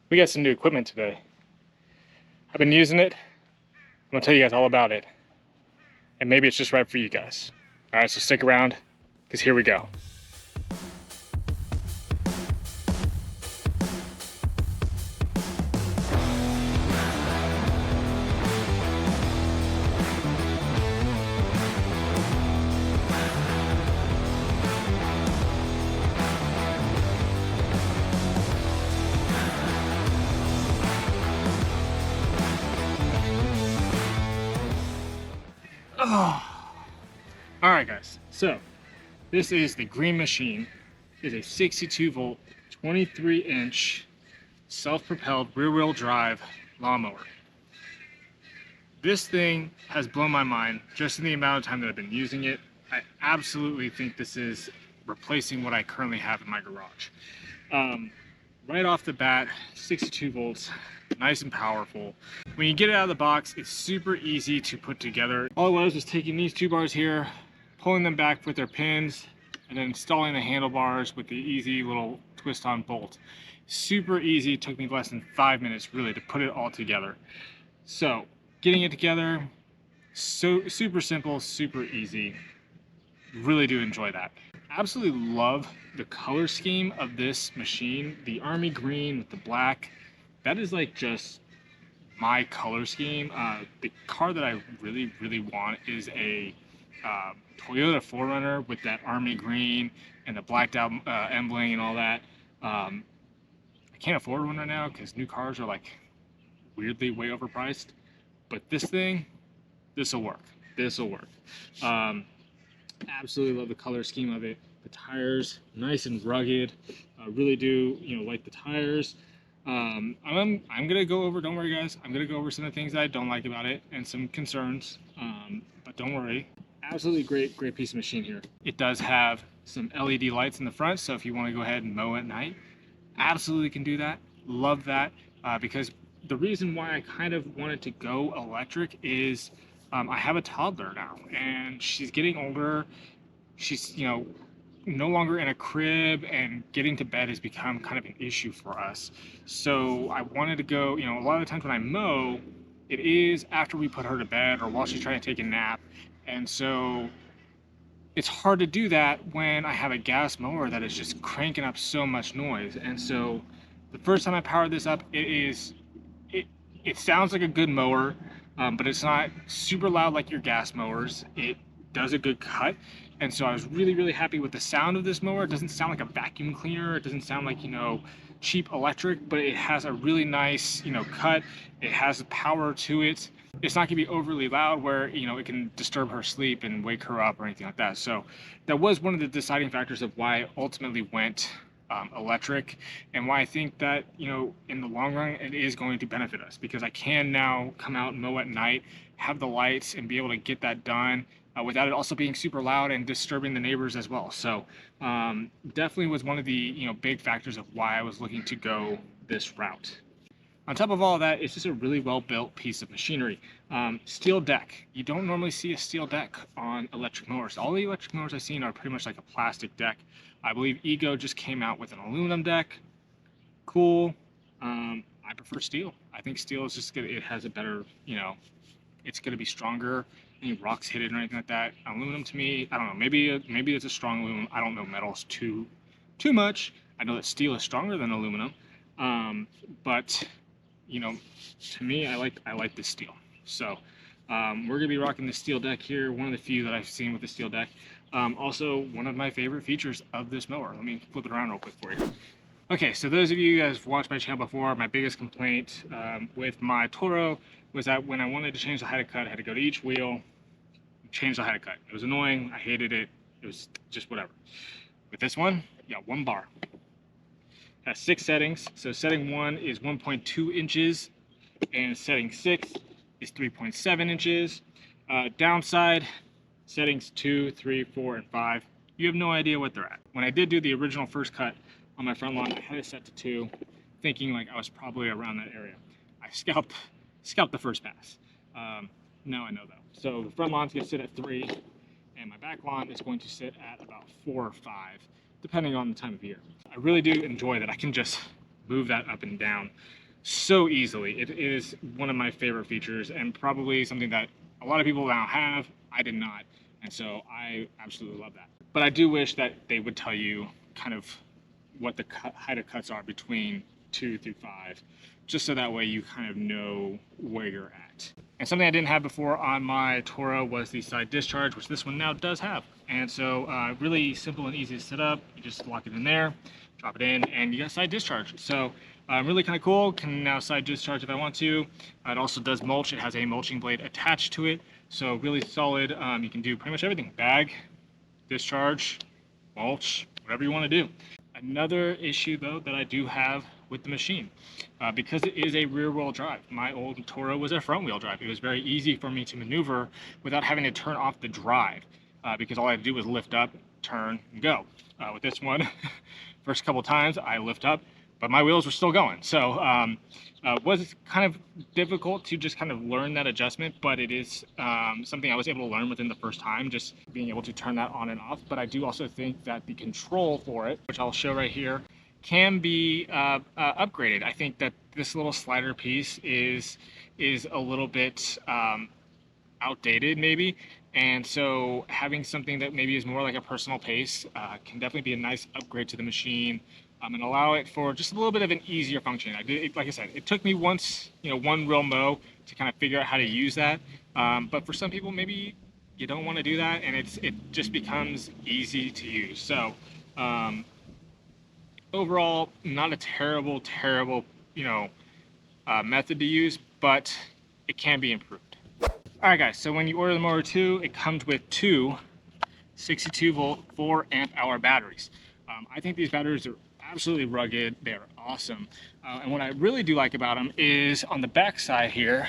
We got some new equipment today. I've been using it. I'm gonna tell you guys all about it. And maybe it's just right for you guys. All right, so stick around, because here we go. Oh. All right, guys. So this is the Green Machine. It is a 62 volt, 23 inch self-propelled rear-wheel drive lawnmower. This thing has blown my mind just in the amount of time that I've been using it. I absolutely think this is replacing what I currently have in my garage. Right off the bat, 62 volts, nice and powerful. When you get it out of the box, it's super easy to put together. All it was taking these two bars here, pulling them back with their pins, and then installing the handlebars with the easy little twist on bolt. Super easy, it took me less than 5 minutes really to put it all together. So getting it together, so super simple, super easy. Really do enjoy that. Absolutely love the color scheme of this machine. The army green with the black, that is like just my color scheme. The car that I really want is a Toyota 4Runner with that army green and the blacked out emblem and all that. I can't afford one right now because new cars are like weirdly way overpriced, but this thing, this will work. This will work. Absolutely love the color scheme of it. The tires, nice and rugged. Really do, like the tires. I'm gonna go over, don't worry guys, I'm gonna go over some of the things that I don't like about it and some concerns, but don't worry. Absolutely great piece of machine here. It does have some LED lights in the front, so if you want to go ahead and mow at night, absolutely can do that. Love that, because the reason why I kind of wanted to go electric is I have a toddler now, and she's getting older. She's, no longer in a crib, and getting to bed has become kind of an issue for us. So I wanted to go, a lot of the times when I mow, it is after we put her to bed or while she's trying to take a nap. And so it's hard to do that when I have a gas mower that is just cranking up so much noise. And so the first time I powered this up, it sounds like a good mower, but it's not super loud like your gas mowers. It does a good cut. And so I was really happy with the sound of this mower. It doesn't sound like a vacuum cleaner. It doesn't sound like, cheap electric, but it has a really nice, cut. It has power to it. It's not gonna be overly loud where, it can disturb her sleep and wake her up or anything like that. So that was one of the deciding factors of why I ultimately went electric, and why I think that, in the long run, it is going to benefit us, because I can now come out and mow at night, have the lights, and be able to get that done without it also being super loud and disturbing the neighbors as well. So definitely was one of the big factors of why I was looking to go this route. On top of all of that, it's just a really well-built piece of machinery. Steel deck. You don't normally see a steel deck on electric mowers. All the electric mowers I've seen are pretty much like a plastic deck. I believe Ego just came out with an aluminum deck. Cool. I prefer steel. I think steel is just good. It has a better, it's going to be stronger. Any rocks hit it or anything like that. Aluminum to me, I don't know. Maybe it's a strong aluminum. I don't know metals too much. I know that steel is stronger than aluminum, but to me, I like this steel. So we're gonna be rocking the steel deck here. One of the few that I've seen with the steel deck. Also, one of my favorite features of this mower. Let me flip it around real quick for you. Okay, so those of you guys who've watched my channel before, my biggest complaint with my Toro was that when I wanted to change the height of cut, I had to go to each wheel, change the height of cut. It was annoying. I hated it. It was just whatever. With this one, you got one bar. It has 6 settings. So setting 1 is 1.2 inches, and setting 6 is 3.7 inches. Downside, settings 2, 3, 4, and 5. You have no idea what they're at. When I did do the original first cut on my front lawn, I had it set to 2, thinking like I was probably around that area. I scalped the first pass. Now I know though. So the front lawn's gonna sit at 3, and my back lawn is going to sit at about 4 or 5, depending on the time of year. I really do enjoy that I can just move that up and down so easily. It is one of my favorite features and probably something that a lot of people now have. I did not. And so I absolutely love that. But I do wish that they would tell you kind of what the height of cuts are between 2 through 5, just so that way you kind of know where you're at. And something I didn't have before on my Toro was the side discharge, which this one now does have. And so really simple and easy to set up. You just lock it in there, drop it in, and you got side discharge. So really kind of cool. Can now side discharge if I want to. It also does mulch. It has a mulching blade attached to it. So really solid. You can do pretty much everything. Bag, discharge, mulch, whatever you want to do. Another issue though that I do have with the machine, because it is a rear wheel drive. My old Toro was a front wheel drive. It was very easy for me to maneuver without having to turn off the drive, because all I had to do was lift up, turn, and go. With this one, first couple times I lift up, but my wheels were still going. So was kind of difficult to just kind of learn that adjustment, but it is something I was able to learn within the first time, just being able to turn that on and off. But I do also think that the control for it, which I'll show right here, can be upgraded. I think that this little slider piece is a little bit outdated maybe, and so having something that maybe is more like a personal pace can definitely be a nice upgrade to the machine, and allow it for just a little bit of an easier function. Like I said, it took me once, one real mow to kind of figure out how to use that, but for some people maybe you don't want to do that, and it just becomes easy to use. So overall, not a terrible method to use, but it can be improved. All right, guys, so when you order the Mower 2, it comes with two 62 volt 4 amp hour batteries. I think these batteries are absolutely rugged. They're awesome. And what I really do like about them is on the back side here,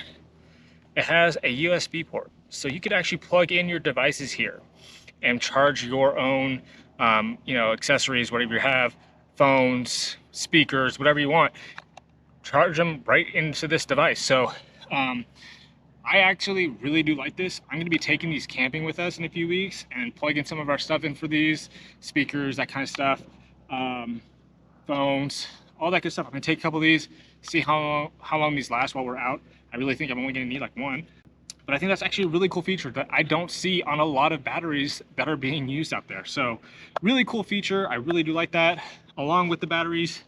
it has a USB port. So you could actually plug in your devices here and charge your own accessories, whatever you have, phones, speakers, whatever you want, charge them right into this device. So I actually really do like this. I'm going to be taking these camping with us in a few weeks and plugging some of our stuff in for these speakers, that kind of stuff, phones, all that good stuff. I'm going to take a couple of these, see how long these last while we're out. I really think I'm only going to need like one. But I think that's actually a really cool feature that I don't see on a lot of batteries that are being used out there. So really cool feature. I really do like that. Along with the batteries,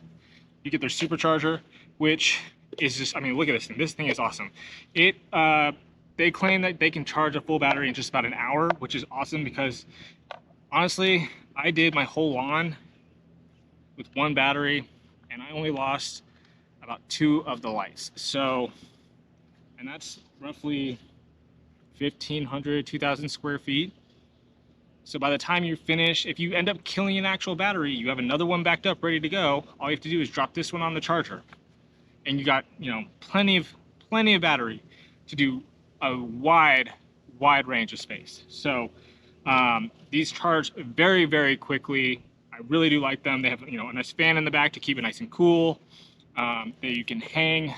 you get their supercharger, which is just, I mean, look at this thing. This thing is awesome. They claim that they can charge a full battery in just about an hour, which is awesome because honestly, I did my whole lawn with one battery and I only lost about 2 of the lights. So, and that's roughly 1,500, 2,000 square feet. So by the time you finish, if you end up killing an actual battery, you have another one backed up, ready to go. All you have to do is drop this one on the charger. And you got, plenty of battery to do a wide range of space. So these charge very, very quickly. I really do like them. They have, a nice fan in the back to keep it nice and cool. That you can hang,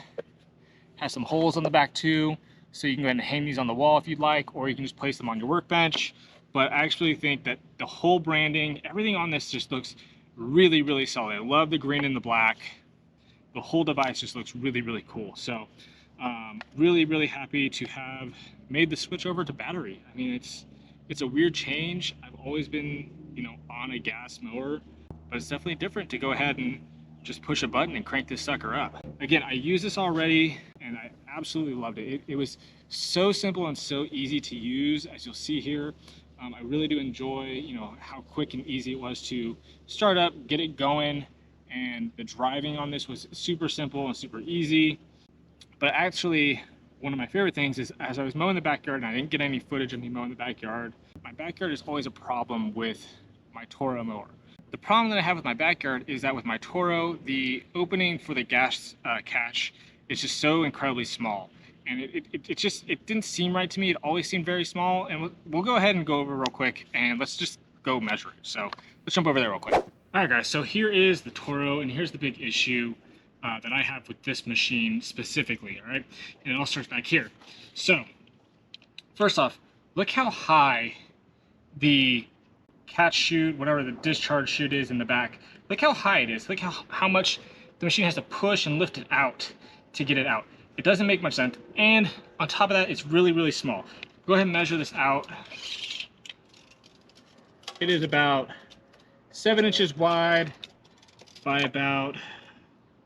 has some holes on the back too. So you can go ahead and hang these on the wall if you'd like, or you can just place them on your workbench. But I actually think that the whole branding, everything on this just looks really, really solid. I love the green and the black. The whole device just looks really, really cool. So really, really happy to have made the switch over to battery. I mean, it's a weird change. I've always been, on a gas mower, but it's definitely different to go ahead and just push a button and crank this sucker up. Again, I used this already and I absolutely loved it. It was so simple and so easy to use, as you'll see here. I really do enjoy, how quick and easy it was to start up, get it going, and the driving on this was super simple and super easy. But actually, one of my favorite things is as I was mowing the backyard, and I didn't get any footage of me mowing the backyard, my backyard is always a problem with my Toro mower. The problem that I have with my backyard is that with my Toro, the opening for the gas catch is just so incredibly small. And it didn't seem right to me. It always seemed very small. And we'll go ahead and go over real quick and let's just go measure it. So let's jump over there real quick. All right, guys, so here is the Toro, and here's the big issue that I have with this machine specifically, all right? And it all starts back here. So first off, look how high the catch chute, whatever the discharge chute is in the back, look how high it is. Look how much the machine has to push and lift it out to get it out. It doesn't make much sense. And on top of that, it's really, really small. Go ahead and measure this out. It is about 7 inches wide by about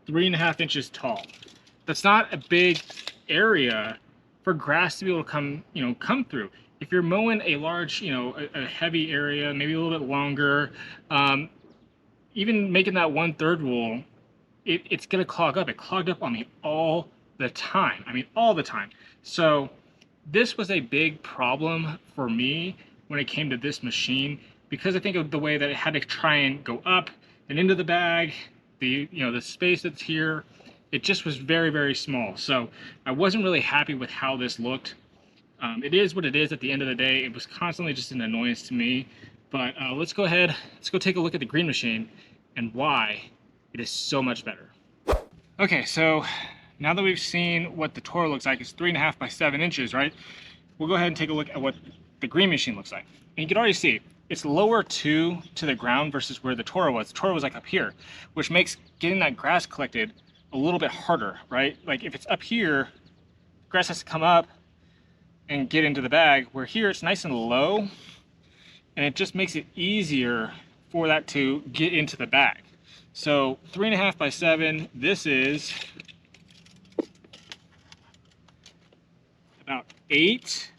3.5 inches tall. That's not a big area for grass to be able to come through. If you're mowing a large, a heavy area, maybe a little bit longer, even making that 1/3 rule, it's gonna clog up. It clogged up on me all the time. I mean, all the time. So this was a big problem for me when it came to this machine, because I think of the way that it had to try and go up and into the bag, the space that's here, it just was very, very small. So I wasn't really happy with how this looked. It is what it is at the end of the day. It was constantly just an annoyance to me. But let's go take a look at the green machine and why it is so much better. Okay, so now that we've seen what the Toro looks like, it's 3.5 by 7 inches, right? We'll go ahead and take a look at what the green machine looks like. And you can already see it's lower to the ground versus where the Toro was. The Toro was like up here, which makes getting that grass collected a little bit harder, right? Like if it's up here, grass has to come up and get into the bag, where here it's nice and low, and it just makes it easier for that to get into the bag. So 3.5 by 7, this is about 8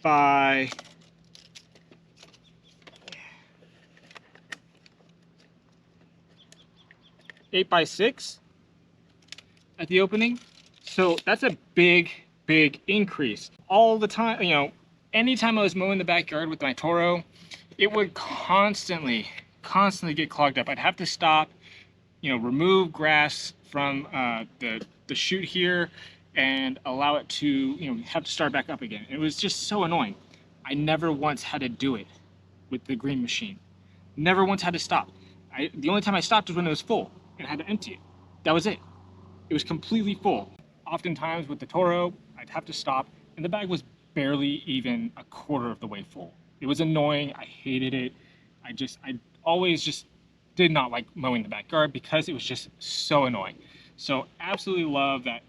by 6 at the opening. So that's a big increase. All the time, anytime I was mowing the backyard with my Toro, it would constantly get clogged up. I'd have to stop, remove grass from the chute here and allow it to, have to start back up again. It was just so annoying. I never once had to do it with the green machine. Never once had to stop. The only time I stopped was when it was full and I had to empty it. That was it. It was completely full. Oftentimes with the Toro, I'd have to stop and the bag was barely even a quarter of the way full. It was annoying. I hated it. I always just did not like mowing the backyard because it was just so annoying. So absolutely love that,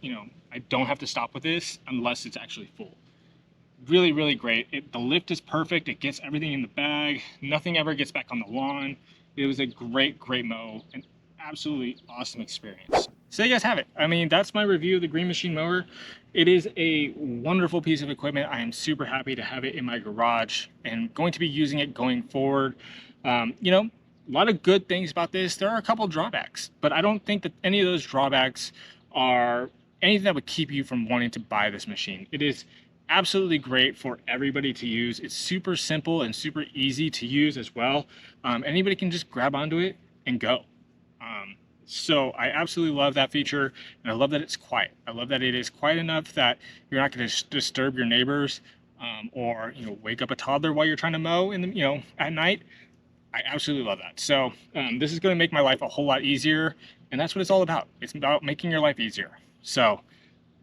I don't have to stop with this unless it's actually full. Really, really great. The lift is perfect. It gets everything in the bag. Nothing ever gets back on the lawn. It was a great mow, an absolutely awesome experience. So you guys have it. I mean, that's my review of the Green Machine mower. It is a wonderful piece of equipment. I am super happy to have it in my garage and going to be using it going forward. A lot of good things about this. There are a couple drawbacks, but I don't think that any of those drawbacks are anything that would keep you from wanting to buy this machine. It is absolutely great for everybody to use. It's super simple and super easy to use as well. Anybody can just grab onto it and go. So I absolutely love that feature, and I love that it's quiet. I love that it is quiet enough that you're not going to disturb your neighbors or wake up a toddler while you're trying to mow in the at night. I absolutely love that. So this is going to make my life a whole lot easier, and that's what it's all about. It's about making your life easier. So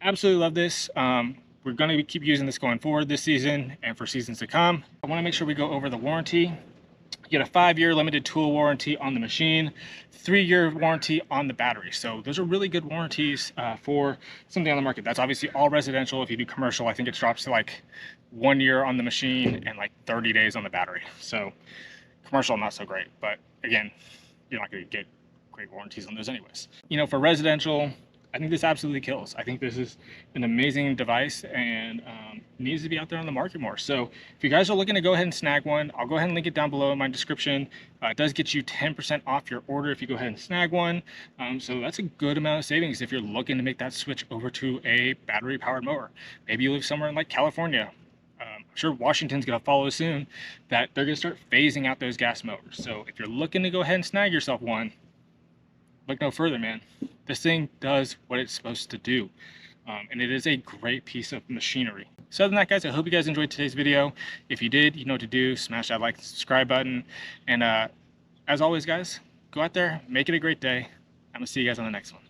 absolutely love this. We're going to keep using this going forward this season and for seasons to come. I want to make sure we go over the warranty. You get a 5-year limited tool warranty on the machine, 3-year warranty on the battery. So those are really good warranties for something on the market. That's obviously all residential. If you do commercial, I think it drops to like 1 year on the machine and like 30 days on the battery. So commercial, not so great. But again, you're not going to get great warranties on those anyways. For residential, I think this absolutely kills. I think this is an amazing device and needs to be out there on the market more. So if you guys are looking to go ahead and snag one, I'll go ahead and link it down below in my description. It does get you 10% off your order if you go ahead and snag one. So that's a good amount of savings if you're looking to make that switch over to a battery powered mower. Maybe you live somewhere in like California. I'm sure Washington's going to follow soon, that they're going to start phasing out those gas mowers. So if you're looking to go ahead and snag yourself one, look no further, man. This thing does what it's supposed to do. And it is a great piece of machinery. So other than that, guys, I hope you guys enjoyed today's video. If you did, you know what to do. Smash that like and subscribe button. And as always, guys, go out there, make it a great day. I'm going to see you guys on the next one.